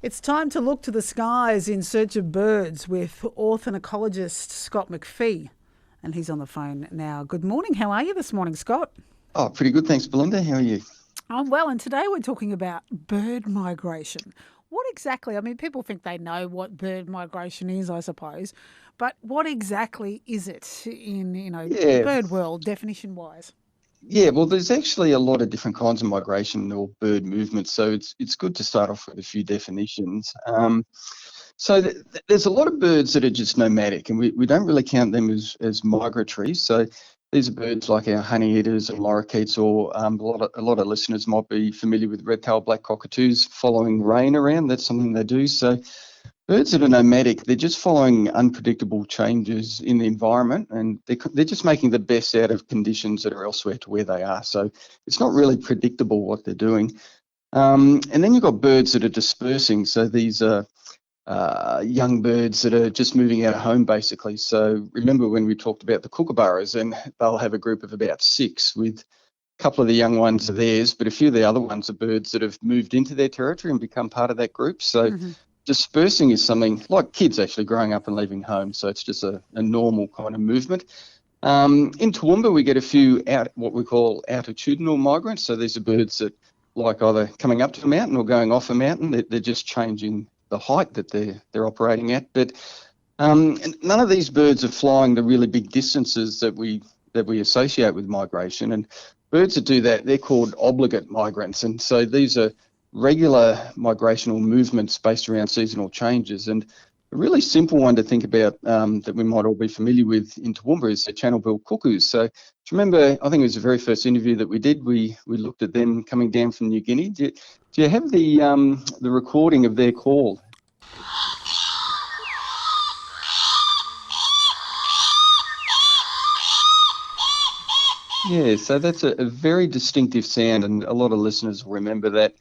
It's time to look to the skies in search of birds with ornithologist Scott McPhee. And he's on the phone now. Good morning. How are you this morning, Scott? Oh, pretty good. Thanks, Belinda. How are you? I'm well, and today we're talking about bird migration. What exactly, I mean, people think they know what bird migration is, I suppose, but what exactly is it in, the Yeah, bird world, definition-wise? yeah. Well, there's actually a lot of different kinds of migration or bird movements, so it's good to start off with a few definitions. There's a lot of birds that are just nomadic, and we don't really count them as migratory. So these are birds like our honeyeaters and lorikeets, or a lot of listeners might be familiar with red-tailed black cockatoos following rain around. That's something they do. So birds that are nomadic, they're just following unpredictable changes in the environment, and they're just making the best out of conditions that are elsewhere to where they are. So it's not really predictable what they're doing. And then you've got birds that are dispersing. So these are young birds that are just moving out of home, basically. So remember when we talked about the kookaburras, and they'll have a group of about six with a couple of the young ones are theirs, but a few of the other ones are birds that have moved into their territory and become part of that group. So Hmm. dispersing is something like kids actually growing up and leaving home. So it's just a normal kind of movement. In Toowoomba, we get a few what we call altitudinal migrants. So these are birds that like either coming up to a mountain or going off a mountain. They're just changing the height that they're operating at. But and none of these birds are flying the really big distances that we associate with migration. And birds that do that, they're called obligate migrants. And so these are regular migrational movements based around seasonal changes. And a really simple one to think about that we might all be familiar with in Toowoomba is the channel-billed cuckoos. So do you remember, I think it was the very first interview that we did, we looked at them coming down from New Guinea. Do you have the recording of their call? Yeah, so that's a very distinctive sound, and a lot of listeners will remember that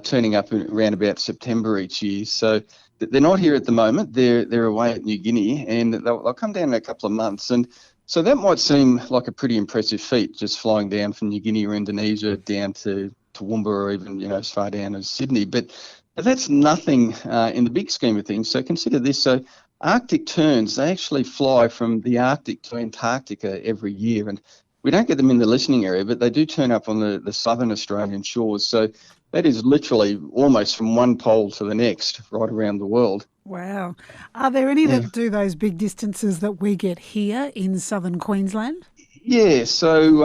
turning up around about September each year. So they're not here at the moment. They're away at New Guinea, and they'll come down in a couple of months. And so that might seem like a pretty impressive feat, just flying down from New Guinea or Indonesia down to Toowoomba, or even as far down as Sydney. But that's nothing in the big scheme of things. So consider this. So Arctic terns, they actually fly from the Arctic to Antarctica every year, and we don't get them in the listening area, but they do turn up on the southern Australian shores. So that is literally almost from one pole to the next, right around the world. Wow. Are there any Yeah, that do those big distances that we get here in southern Queensland? yeah. So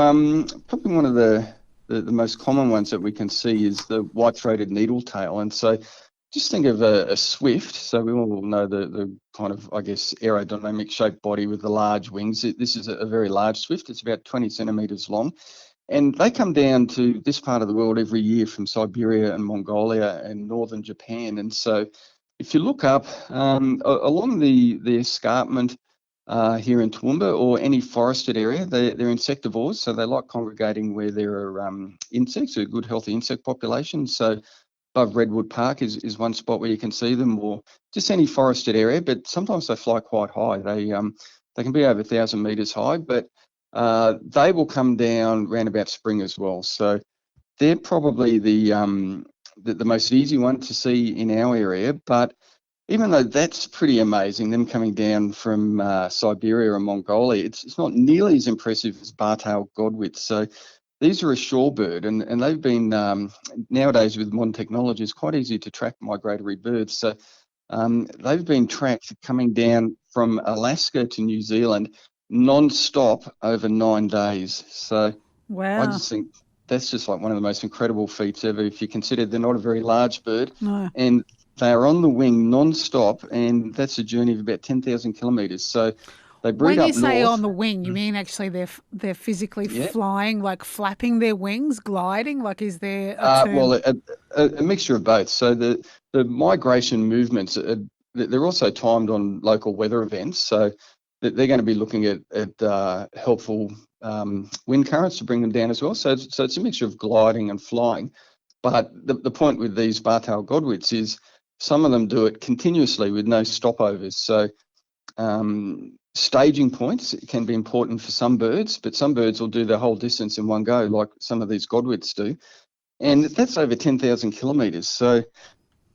probably one of the most common ones that we can see is the white-throated needletail. And so just think of a swift. So we all know the kind of, I guess, aerodynamic shaped body with the large wings. This is a very large swift. It's about 20 centimetres long. And they come down to this part of the world every year from Siberia and Mongolia and northern Japan. And so if you look up along the escarpment here in Toowoomba or any forested area, they're insectivores. So they like congregating where there are insects, a good healthy insect population. So above Redwood Park is one spot where you can see them, or just any forested area. But sometimes they fly quite high. They can be over 1,000 metres high, but they will come down round about spring as well. So they're probably the most easy one to see in our area. But even though that's pretty amazing, them coming down from Siberia and Mongolia, it's not nearly as impressive as bar-tailed godwits. So these are a shorebird, and they've been nowadays with modern technology, it's quite easy to track migratory birds. So they've been tracked coming down from Alaska to New Zealand non-stop over 9 days. So I Wow. just think that's just like one of the most incredible feats ever. If you consider they're not a very large bird, No. and they are on the wing non-stop, and that's a journey of about 10,000 kilometres. So they breed When you up say north. on the wing, you mean actually they're physically Yeah. flying, like flapping their wings, gliding? Like, is there a term? Well, a mixture of both. So the migration movements, they're also timed on local weather events. So they're going to be looking at helpful wind currents to bring them down as well. So it's a mixture of gliding and flying. But the point with these bar-tailed godwits is some of them do it continuously with no stopovers. So staging points can be important for some birds, but some birds will do the whole distance in one go, like some of these godwits do. And that's over 10,000 kilometres. So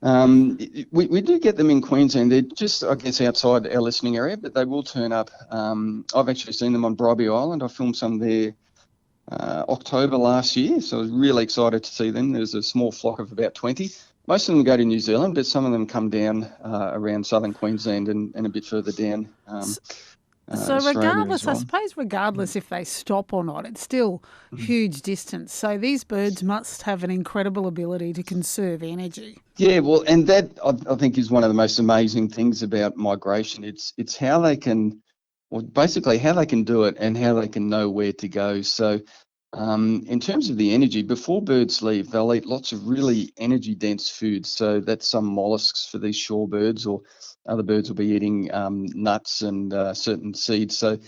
We do get them in Queensland. They're just, I guess, outside our listening area, but they will turn up. I've actually seen them on Bribie Island. I filmed some there October last year, so I was really excited to see them. There's a small flock of about 20. Most of them go to New Zealand, but some of them come down around southern Queensland and a bit further down So Australia as regardless, I well. suppose regardless if they stop or not, it's still huge distance. So these birds must have an incredible ability to conserve energy. Yeah, well, and that I think is one of the most amazing things about migration. It's how they can, well, basically how they can do it and how they can know where to go. So, in terms of the energy, before birds leave, they'll eat lots of really energy-dense foods. So that's some mollusks for these shorebirds, or other birds will be eating nuts and certain seeds. So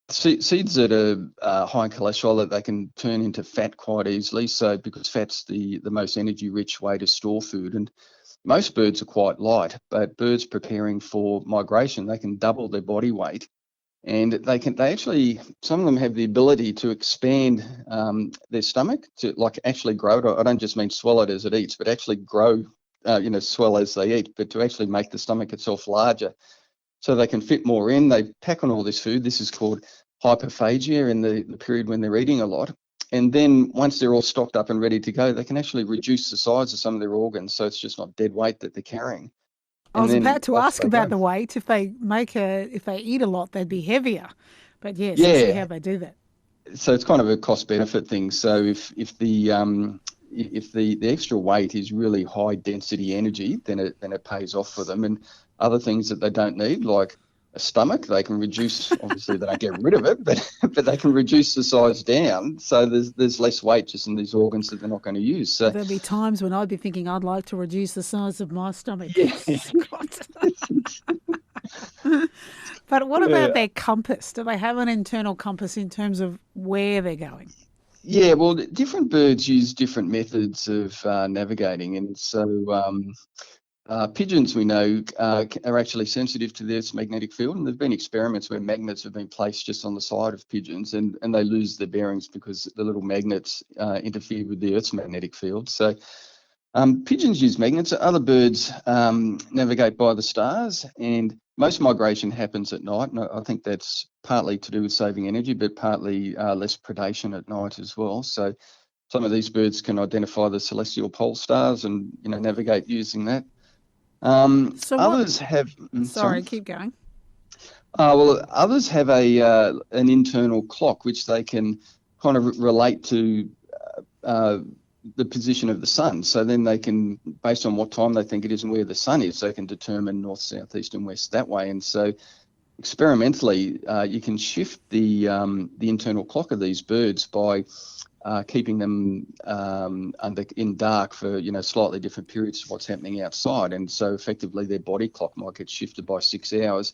seeds that are high in cholesterol that they can turn into fat quite easily. So because fat's the most energy-rich way to store food, and most birds are quite light, but birds preparing for migration, they can double their body weight, and they actually, some of them have the ability to expand their stomach to like actually grow it. I don't just mean swallow it as it eats, but actually grow, swell as they eat, but to actually make the stomach itself larger so they can fit more in. They pack on all this food. This is called hyperphagia in the period when they're eating a lot. And then once they're all stocked up and ready to go, they can actually reduce the size of some of their organs, so it's just not dead weight that they're carrying. I And was then about to off ask they go. about the weight. If they eat a lot, they'd be heavier. But yes, I see how Yeah, they do that. so it's kind of a cost benefit thing. So if the extra weight is really high density energy, then it pays off for them. And other things that they don't need, like a stomach, they can reduce. Obviously, they don't get rid of it, but but they can reduce the size down. So there's less weight just in these organs that they're not going to use. So There'd be times when I'd be thinking I'd like to reduce the size of my stomach. yeah, Scott. But what about yeah. their compass? Do they have an internal compass in terms of where they're going? Yeah, well, different birds use different methods of navigating, and so pigeons we know are actually sensitive to the Earth's magnetic field, and there've been experiments where magnets have been placed just on the side of pigeons, and they lose their bearings because the little magnets interfere with the Earth's magnetic field. So pigeons use magnets. Other birds navigate by the stars, and most migration happens at night. And I think that's partly to do with saving energy, but partly less predation at night as well. So some of these birds can identify the celestial pole stars and navigate using that. So what? Others have, sorry. Sorry, keep going. Well, others have an internal clock which they can kind of relate to uh, the position of the sun. So then they can, based on what time they think it is and where the sun is, they can determine north, south, east, and west that way. And so experimentally, you can shift the internal clock of these birds by keeping them in dark for slightly different periods of what's happening outside, and so effectively their body clock might get shifted by 6 hours.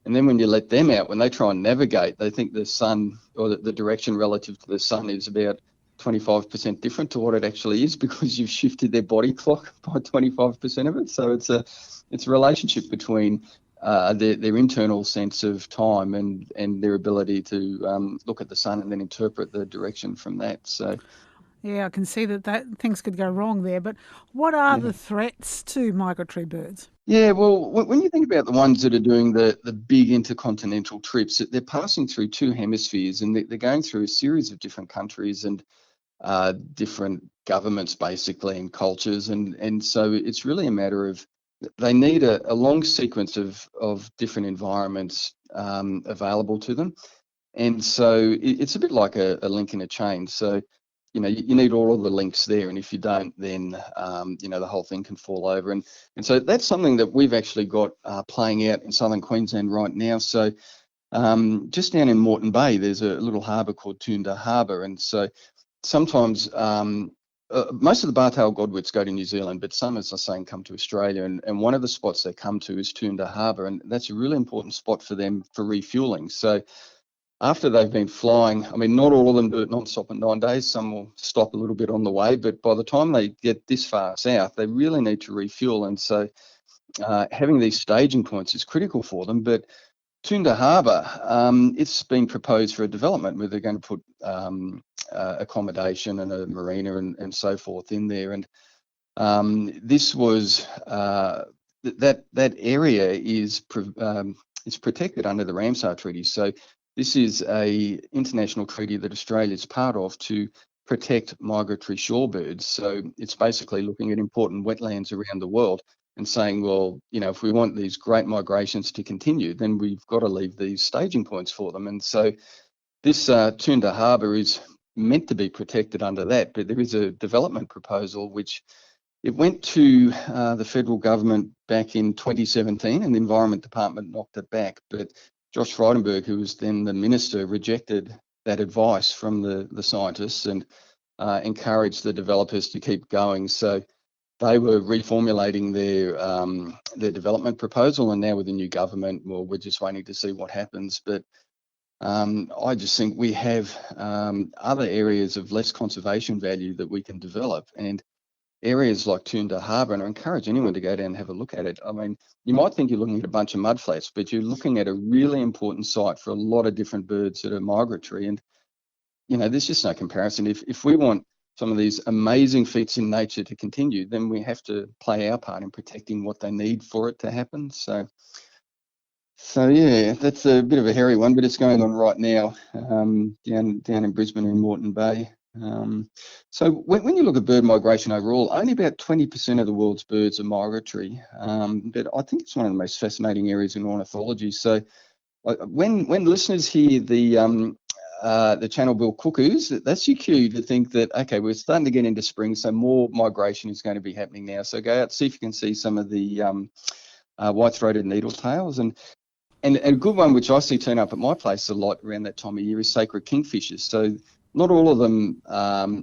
And then when you let them out, when they try and navigate, they think the sun or the direction relative to the sun is about 25% different to what it actually is because you've shifted their body clock by 25% of it. So it's a relationship between their internal sense of time and their ability to look at the sun and then interpret the direction from that. So Yeah, I can see that things could go wrong there. But what are yeah. the threats to migratory birds? Yeah, well, when you think about the ones that are doing the big intercontinental trips, they're passing through two hemispheres and they're going through a series of different countries and different governments, basically, and cultures. And so it's really a matter of they need a long sequence of different environments available to them. And so it's a bit like a link in a chain. So, you need all of the links there. And if you don't, then, the whole thing can fall over. And so that's something that we've actually got playing out in southern Queensland right now. So just down in Moreton Bay, there's a little harbour called Toondah Harbour. And so sometimes most of the bar-tailed godwits go to New Zealand, but some, as I was saying, come to Australia. And one of the spots they come to is Toondah Harbour. And that's a really important spot for them for refuelling. So after they've been flying, I mean, not all of them do it non-stop in 9 days. Some will stop a little bit on the way, but by the time they get this far south, they really need to refuel. And so having these staging points is critical for them. But Toondah Harbour, it's been proposed for a development where they're going to put accommodation and a marina and so forth in there. And This was that area is protected under the Ramsar Treaty. So this is a international treaty that Australia is part of to protect migratory shorebirds. So it's basically looking at important wetlands around the world and saying, well, if we want these great migrations to continue, then we've got to leave these staging points for them. And so this Toondah Harbour is meant to be protected under that, but there is a development proposal which it went to the federal government back in 2017, and the Environment Department knocked it back. But Josh Frydenberg, who was then the minister, rejected that advice from the scientists and encouraged the developers to keep going. So they were reformulating their development proposal, and now with the new government, well, we're just waiting to see what happens. But I just think we have other areas of less conservation value that we can develop, and areas like Toondah Harbour, and I encourage anyone to go down and have a look at it. I mean, you might think you're looking at a bunch of mudflats, but you're looking at a really important site for a lot of different birds that are migratory. And, there's just no comparison. If we want some of these amazing feats in nature to continue, then we have to play our part in protecting what they need for it to happen. So yeah, that's a bit of a hairy one, but it's going on right now down in Brisbane and Moreton Bay. So when you look at bird migration overall, only about 20% of the world's birds are migratory, but I think it's one of the most fascinating areas in ornithology. So when listeners hear the channel bill cuckoos, that's your cue to think that, okay, we're starting to get into spring, so more migration is going to be happening now. So go out, see if you can see some of the white-throated needletails. And a good one, which I see turn up at my place a lot around that time of year, is sacred kingfishers. So not all of them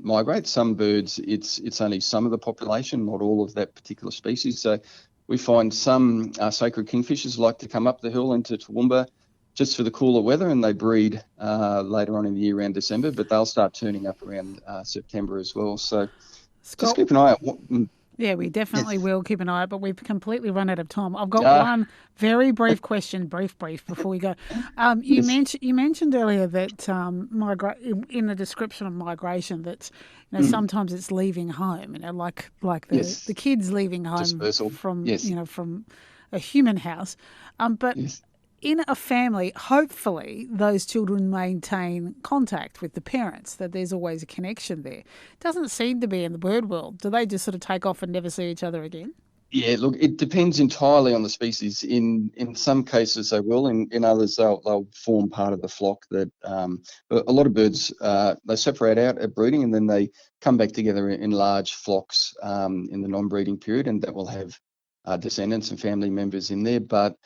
migrate. Some birds, it's only some of the population, not all of that particular species. So we find some sacred kingfishers like to come up the hill into Toowoomba just for the cooler weather, and they breed later on in the year around December, but they'll start turning up around September as well. So Scott, just keep an eye out. Yeah, we definitely will keep an eye out, but we've completely run out of time. I've got one very brief question, brief, before we go. You mentioned earlier that in the description of migration that sometimes it's leaving home, like the kids leaving home Dispersal. from Yes. From a human house, but. Yes. In a family, hopefully those children maintain contact with the parents, that there's always a connection there. Doesn't seem to be in the bird world. Do they just sort of take off and never see each other again? Yeah, look, it depends entirely on the species. In some cases they will, in others they'll form part of the flock. That but a lot of birds they separate out at breeding and then they come back together in large flocks in the non-breeding period, and that will have descendants and family members in there. But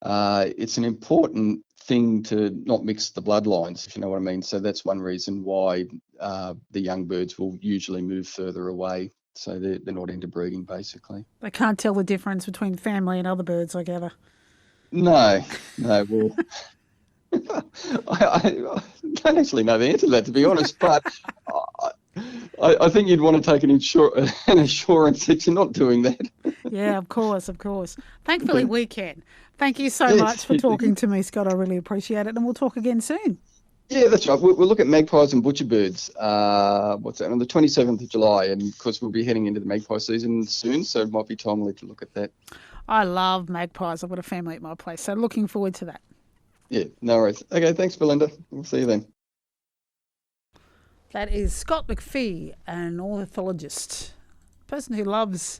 it's an important thing to not mix the bloodlines, if you know what I mean. So that's one reason why the young birds will usually move further away. So they're not interbreeding, basically. They can't tell the difference between family and other birds, I gather. No. Well, I don't actually know the answer to that, to be honest. But I think you'd want to take an assurance that you're not doing that. Yeah, of course. Thankfully, we can. Thank you so much for talking to me, Scott. I really appreciate it, and we'll talk again soon. Yeah, that's right. We'll look at magpies and butcherbirds. What's that? On the 27th of July, and of course we'll be heading into the magpie season soon, so it might be timely to look at that. I love magpies. I've got a family at my place, so looking forward to that. Yeah, no worries. Okay, thanks, Belinda. We'll see you then. That is Scott McPhee, an ornithologist, person who loves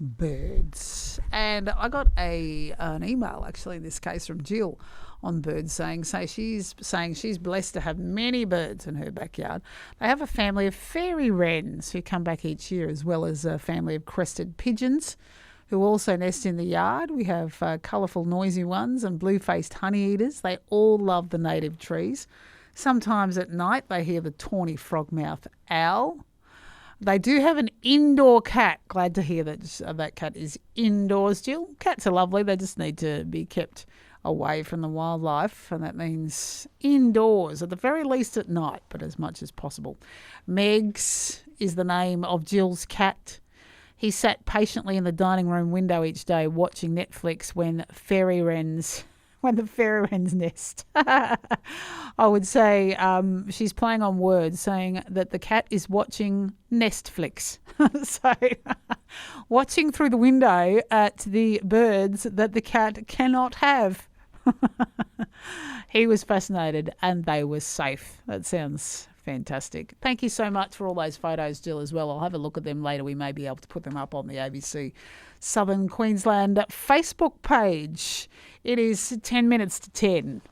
birds. And I got an email, actually, in this case, from Jill on birds she's saying she's blessed to have many birds in her backyard. They have a family of fairy wrens who come back each year, as well as a family of crested pigeons who also nest in the yard. We have colourful, noisy ones and blue-faced honeyeaters. They all love the native trees. Sometimes at night they hear the tawny frogmouth owl. They do have an indoor cat. Glad to hear that that cat is indoors, Jill. Cats are lovely. They just need to be kept away from the wildlife, and that means indoors, at the very least at night, but as much as possible. Megs is the name of Jill's cat. He sat patiently in the dining room window each day watching Netflix when fairy wrens when the fairy wren's nest. I would say she's playing on words, saying that the cat is watching Nestflix. So watching through the window at the birds that the cat cannot have. He was fascinated and they were safe. That sounds fantastic. Thank you so much for all those photos, Jill, as well. I'll have a look at them later. We may be able to put them up on the ABC Southern Queensland Facebook page. It is 10 minutes to 10.